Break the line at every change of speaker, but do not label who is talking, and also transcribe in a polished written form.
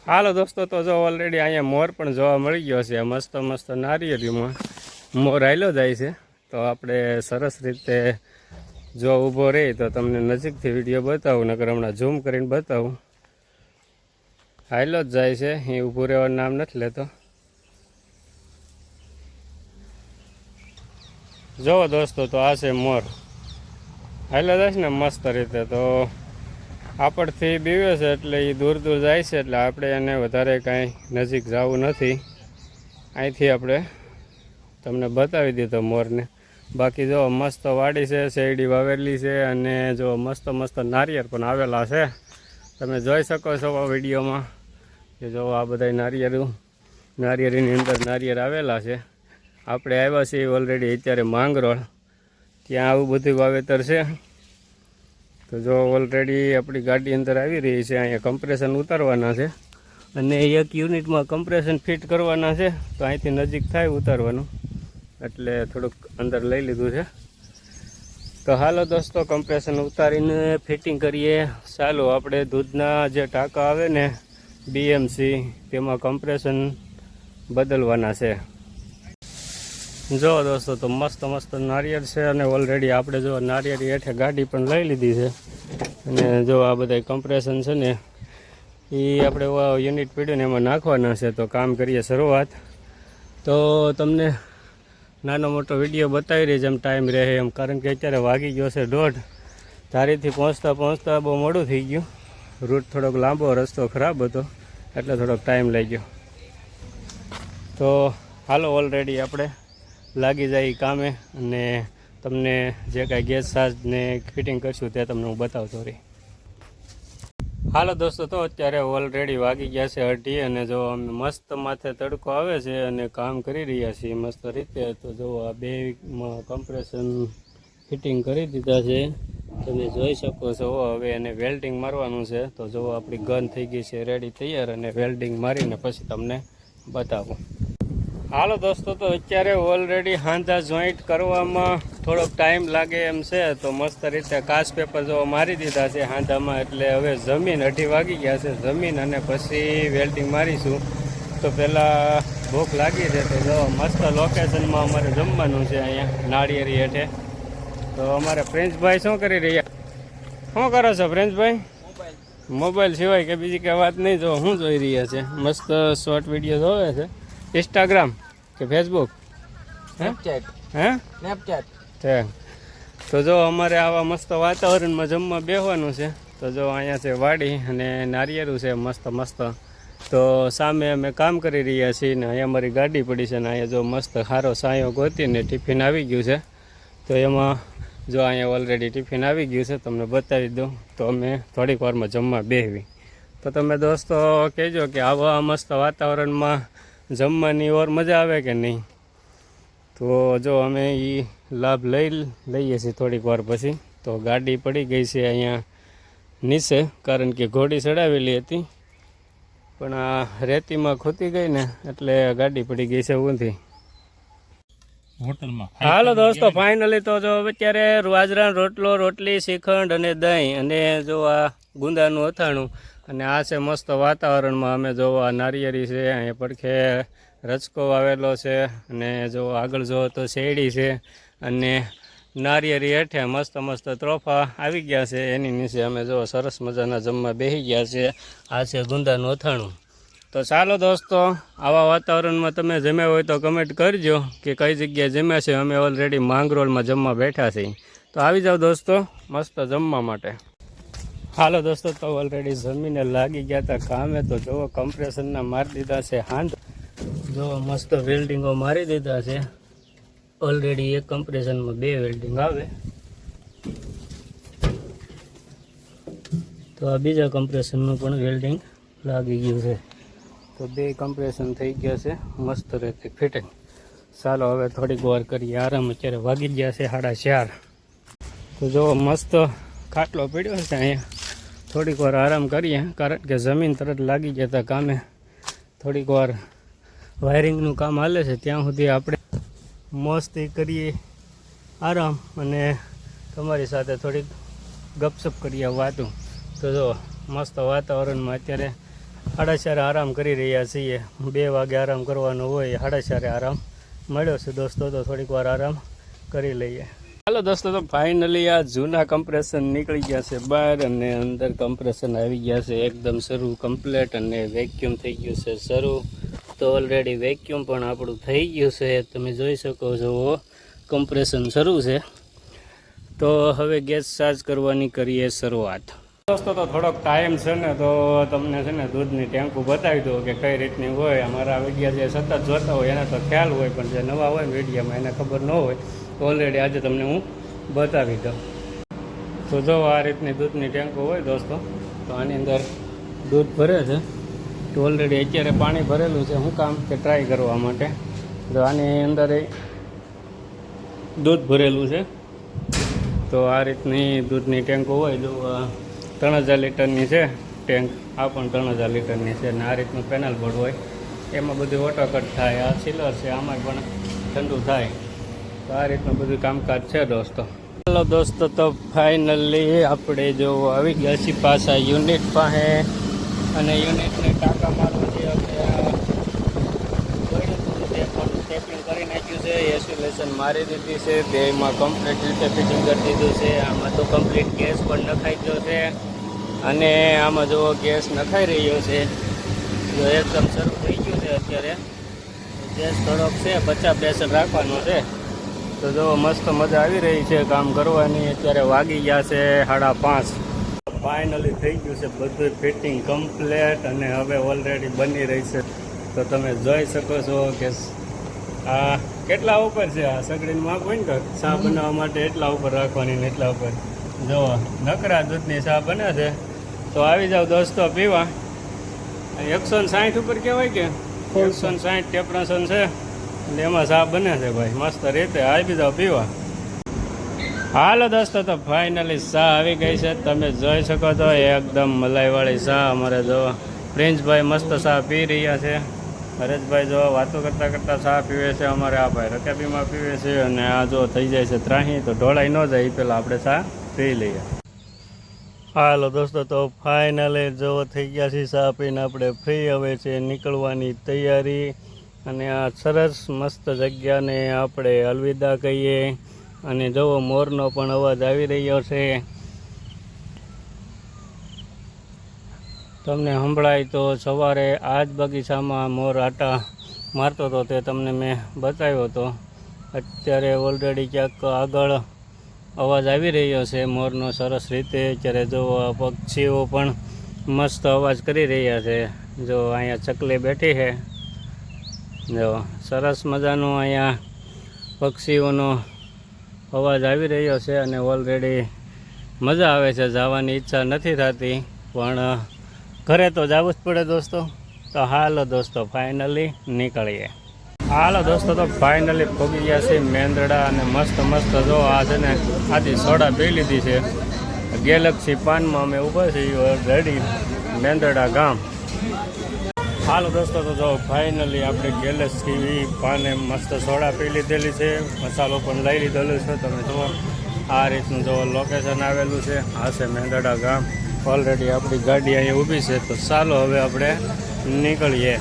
હાલો દોસ્તો, તો જો ઓલરેડી અહીંયા મોર પણ જોવા મળી ગયો છે. મસ્ત મસ્ત નારિયેળીમાં મોર આવેલો જાય છે. તો આપણે સરસ રીતે જો ઊભો રહી તો તમને નજીકથી વિડીયો બતાવું, નકર હમણાં ઝૂમ કરીને બતાવું. હાલો જ જાય છે, એ ઊભું રહેવાનું નામ નથી લેતો. જુઓ દોસ્તો, તો આ છે મોર, હાલો જાય છે ને મસ્ત રીતે. તો આપણથી બીવે છે એટલે એ દૂર દૂર જાય છે, એટલે આપણે એને વધારે કાંઈ નજીક જવું નથી. અહીંથી આપણે તમને બતાવી દીધો મોરને. બાકી જો મસ્ત વાડી છે, શેરડી વાવેલી છે, અને જો મસ્ત મસ્ત નારિયેળ પણ આવેલા છે. તમે જોઈ શકો છો આ વિડીયોમાં કે જો આ બધા નારિયેળીની અંદર નારિયેળ આવેલા છે. આપણે આવ્યા છીએ ઓલરેડી અત્યારે માંગરોળ, ત્યાં આવું બધું વાવેતર છે. તો જો ઓલરેડી આપણી ગાડી અંદર આવી રહી છે. અહીંયા કમ્પ્રેશન ઉતારવાના છે અને એક યુનિટમાં કમ્પ્રેશન ફિટ કરવાના છે. તો અહીંથી નજીક થાય ઉતારવાનું, એટલે થોડુંક અંદર લઈ લીધું છે. તો હાલો દોસ્તો, કમ્પ્રેશન ઉતારીને ફિટિંગ કરીએ. ચાલો, આપણે દૂધના જે ટાંકા આવે ને BMC, તેમાં કમ્પ્રેશન બદલવાના છે. જો દોસ્તો, તો મસ્ત મસ્ત નારિયેળ છે, અને ઓલરેડી આપણે જો નારિયેળી હેઠે ગાડી પણ લઈ લીધી છે. અને જો આ બધા કમ્પ્રેશન છે ને, એ આપણે યુનિટ પીડ્યું ને એમાં નાખવાના છે. તો કામ કરીએ શરૂઆત. તો તમને નાનો મોટો વિડીયો બતાવી રહી જેમ ટાઈમ રહે એમ, કારણ કે અત્યારે વાગી ગયો છે 1:30. ધારીથી પહોંચતા બહુ મોડું થઈ ગયું. રૂટ થોડોક લાંબો, રસ્તો ખરાબ હતો, એટલે થોડોક ટાઈમ લઈ ગયો. તો હાલો, ઓલરેડી આપણે લાગી જાય કામે, અને તમને જે કાંઈ ગેસ ચાર્જને ફિટિંગ કરશું તે તમને હું બતાવતો રહી. હાલો દોસ્તો, તો અત્યારે ઓલરેડી વાગી ગયા છે 2:30, અને જો અમે મસ્ત માથે તડકો આવે છે અને કામ કરી રહ્યા છીએ મસ્ત રીતે. તો જો આ બેમાં કમ્પ્રેશન ફિટિંગ કરી દીધા છે, તમે જોઈ શકો છો. હવે એને વેલ્ડિંગ મારવાનું છે. તો જો આપણી ગન થઈ ગઈ છે રેડી, તૈયાર, અને વેલ્ડિંગ મારીને પછી તમને બતાવું. હાલો દોસ્તો, તો અત્યારે ઓલરેડી હાંધા જોઈન્ટ કરવામાં થોડોક ટાઈમ લાગે એમ છે. તો મસ્ત રીતે કાચ પેપર જો મારી દીધા છે હાંધામાં, એટલે હવે જમીન 2:30 વાગી ગયા છે. જમીન અને પછી વેલ્ડિંગ મારીશું. તો પહેલાં ભૂખ લાગી છે, તો જો મસ્ત લોકેશનમાં અમારે જમવાનું છે અહીંયા નાળિયેરી હેઠે. તો અમારે પ્રિન્સભાઈ શું કરી રહ્યા? શું કરો છો પ્રિન્સભાઈ? મોબાઈલ સિવાય કે બીજી કંઈ વાત નહીં. જો શું જોઈ રહ્યા છે? મસ્ત શોર્ટ વિડીયો જોવે છે. ઇન્સ્ટાગ્રામ કે ફેસબુક?
સ્નેપચેટ.
છે. તો જો અમારે આવા મસ્ત વાતાવરણમાં જમવા બેસવાનું છે. તો જો અહીંયા છે વાડી અને નારિયેળું છે મસ્ત મસ્ત. તો સામે અમે કામ કરી રહ્યા છીએ ને અહીંયા અમારી ગાડી પડી છે, ને અહીંયા જો મસ્ત સારો સાયો ગોતીને ટિફિન આવી ગયું છે. તો એમાં જો અહીંયા ઓલરેડી ટિફિન આવી ગયું છે, તમને બતાવી દઉં. તો અમે થોડીક વારમાં જમવા બેસવી. તો તમે દોસ્તો કહેજો કે આવા મસ્ત વાતાવરણમાં જમવાની ઓર મજા આવે કે નહીં. તો જો અમે એ લાભ લઈએ છીએ થોડીક વાર પછી. તો ગાડી પડી ગઈ છે અહીંયા નીચે, કારણ કે ઘોડી ચડાવેલી હતી, પણ આ રેતીમાં ખૂતી ગઈ ને એટલે ગાડી પડી ગઈ છે ઊંધી હોટલમાં. હાલો દોસ્તો, ફાઇનલી તો જો અત્યારે રાજરાન રોટલો, રોટલી, શ્રીખંડ અને દહીં, અને જો આ ગુંદાનું અથાણું, અને આ છે મસ્ત વાતાવરણમાં. અમે જો આ નારિયેળી છે, અહીંયા પડખે રચકો આવેલો છે, અને જો આગળ જો તો શેરડી છે, અને નારિયેળી હેઠે મસ્ત મસ્ત ત્રોફા આવી ગયા છે. એની નીચે અમે જો સરસ મજાના જમવા બેસી ગયા છે. આ છે ગુંદાનું અથાણું. તો ચાલો દોસ્તો, આવા વાતાવરણમાં તમે જમ્યા હોય તો કમેન્ટ કરજો કે કઈ જગ્યાએ જમ્યા છે. અમે ઓલરેડી માંગરોળમાં જમવા બેઠા છીએ. તો આવી જાઓ દોસ્તો મસ્ત જમવા માટે. હાલો દોસ્તો, તો ઓલરેડી જમીને લાગી ગયા હતા કામે. તો જુઓ કમ્પ્રેશનના મારી દીધા છે હાંધ. જુઓ મસ્ત વેલ્ડિંગો મારી દીધા છે. ઓલરેડી એક કમ્પ્રેશનમાં 2 વેલ્ડિંગ આવે. તો આ બીજા કમ્પ્રેશનનું પણ વેલ્ડિંગ લાગી ગયું છે. તો 2 કમ્પ્રેશન થઈ ગયા છે મસ્ત રીતે ફિટિંગ. ચાલો હવે થોડીક વાર કરીએ આરામ. અત્યારે વાગી ગયા છે 4:30. તો જો મસ્ત ખાટલો પડ્યો છે અહીંયા, થોડીક વાર આરામ કરીએ, કારણ કે જમીન તરત લાગી ગયા હતા કામે. થોડીક વાર વાયરિંગનું કામ હાલે છે, ત્યાં સુધી આપણે મસ્તી કરીએ આરામ, અને તમારી સાથે થોડીક ગપસપ કરીએ વાતું. તો જો મસ્ત વાતાવરણમાં અત્યારે સાડા આરામ કરી રહ્યા છીએ. 2 વાગે આરામ કરવાનો હોય, 4:30 આરામ મળ્યો છે દોસ્તો, તો થોડીક વાર આરામ કરી લઈએ. હાલો દોસ્તો, તો ફાઇનલી આ જૂના કમ્પ્રેશન નીકળી ગયા છે બહાર અને અંદર કમ્પ્રેશન આવી ગયા છે એકદમ શરૂ કમ્પ્લેટ અને વેક્યુમ થઈ ગયું છે શરૂ. તો ઓલરેડી વેક્યુમ પણ આપણું થઈ ગયું છે, તમે જોઈ શકો છો કમ્પ્રેશન શરૂ છે. તો હવે ગેસ ચાર્જ કરવાની કરીએ શરૂઆત. દોસ્તો તો થોડોક ટાઈમ છે ને, તો તમને છે ને દૂધની ટેન્કું બતાવી દઉં કે કઈ રીતની હોય. અમારા વિડીયા જે સતત જોતા હોય એને તો ખ્યાલ હોય, પણ જે નવા હોય ને વિડીયામાં એને ખબર ન હોય, તો ઓલરેડી આજે તમને હું બતાવી દઉં. તો જો આ રીતની દૂધની ટેન્કું હોય દોસ્તો, તો આની અંદર દૂધ ભરે છે. તો ઓલરેડી અત્યારે પાણી ભરેલું છે, શું કામ કે ટ્રાય કરવા માટે. તો આની અંદર દૂધ ભરેલું છે. તો આ રીતની દૂધની ટેન્કો હોય. જો 3000 લીટરની છે ટેન્ક, આ પણ 3000 લીટરની છે. અને આ રીતનું પેનલ બોર્ડ હોય, એમાં બધું ઓટો કટ થાય. આ સિલર છે, આમાં પણ ઠંડુ થાય. તો આ રીતનું બધું કામકાજ છે દોસ્તો. ચાલો દોસ્તો, તો ફાઇનલી આપણે જો આવી ગયા છીએ પાછા યુનિટ પાસે, અને યુનિટને ટાંકા મારવું છે. સ્ટેપિંગ કરી નાખ્યું છે, એસ્યુલેશન મારી દીધી છે, બેમાં કમ્પ્લીટ રીતે ફિટિંગ કરી દીધું છે. આમાં તો કમ્પ્લીટ ગેસ પણ નખાઈ ગયો છે, અને આમાં જો ગેસ નખાઈ રહ્યો છે. જો એકદમ શરૂ થઈ ગયું છે. અત્યારે ગેસ થોડોક છે, 50 પ્રેશર રાખવાનું છે. તો જો મસ્ત મજા આવી રહી છે કામ કરવાની. અત્યારે વાગી ગયા છે 5:30. ફાઇનલી થઈ ગયું છે બધું ફિટિંગ કમ્પ્લેટ, અને હવે ઓલરેડી બની રહી છે. તો તમે જોઈ શકો છો કે આ કેટલા ઉપર છે. આ સગડીનું માપ હોય ને તો ચા બનાવવા માટે એટલા ઉપર રાખવાની ને એટલા ઉપર. જો નકરા દૂધની ચા બને છે. તો આવી જાવ દોસ્તો પીવા. 160 ઉપર કહેવાય કે 160 ટેમ્પરેચર છે, એટલે એમાં ચા બને છે ભાઈ મસ્ત રીતે. આવી જાવ પીવા. હાલો દોસ્તો, તો ફાઇનલી ચા આવી ગઈ છે. તમે જોઈ શકો છો એકદમ મલાઈવાળી ચા. અમારે જો પ્રિન્સભાઈ મસ્ત ચા પી રહ્યા છે. હરેશભાઈ જો વાતો કરતાં કરતાં ચા પીવે છે. અમારે આ ભાઈ રકાબીમાં પીવે છે. અને આ જો થઈ જાય છે ત્રાહી, તો ઢોળાઈ ન જાય એ પહેલાં આપણે ચા પી લઈએ. હાલો દોસ્તો, તો ફાઇનલી જો થઈ ગયા છે ચા પીને આપણે ફ્રી. હવે છે નીકળવાની તૈયારી. અને આ સરસ મસ્ત જગ્યાને આપણે અલવિદા કહીએ. અને જુઓ મોરનો પણ અવાજ આવી રહ્યો છે. તમને સંભળાય તો સવારે આ જ બગીચામાં મોર આટા મારતો હતો, તે તમને મેં બતાવ્યો હતો. અત્યારે ઓલરેડી ક્યાંક આગળ અવાજ આવી રહ્યો છે મોરનો સરસ રીતે. અત્યારે જો પક્ષીઓ પણ મસ્ત અવાજ કરી રહ્યા છે. જો અહીંયા ચકલી બેઠી છે. જો સરસ મજાનો અહીંયા પક્ષીઓનો અવાજ આવી રહ્યો છે. અને ઓલરેડી મજા આવે છે. જવાની ઈચ્છા નથી થતી, પણ ઘરે તો જવું જ પડે દોસ્તો. તો હાલો દોસ્તો ફાઇનલી નીકળીએ. હાલો દોસ્તો, તો ફાઇનલી પહોંચી ગયા છે મેંદરડા. અને મસ્ત મસ્ત જો આ છે ને આથી સોડા પી લીધી છે. ગેલેક્સી પાનમાં અમે ઊભા છીએ રેડી મેંદરડા ગામ. હાલો દોસ્તો, તો જો ફાઇનલી આપણે ગેલેક્સી પાને મસ્ત સોડા પી લીધેલી છે. મસાલો પણ લઈ લીધેલો છે. તમે જુઓ આ રીતનું જો લોકેશન આવેલું છે. આ છે મેંદરડા ગામ. ઓલરેડી આપણી ગાડી અહીંયા ઊભી છે. તો ચાલો હવે આપણે નીકળીએ.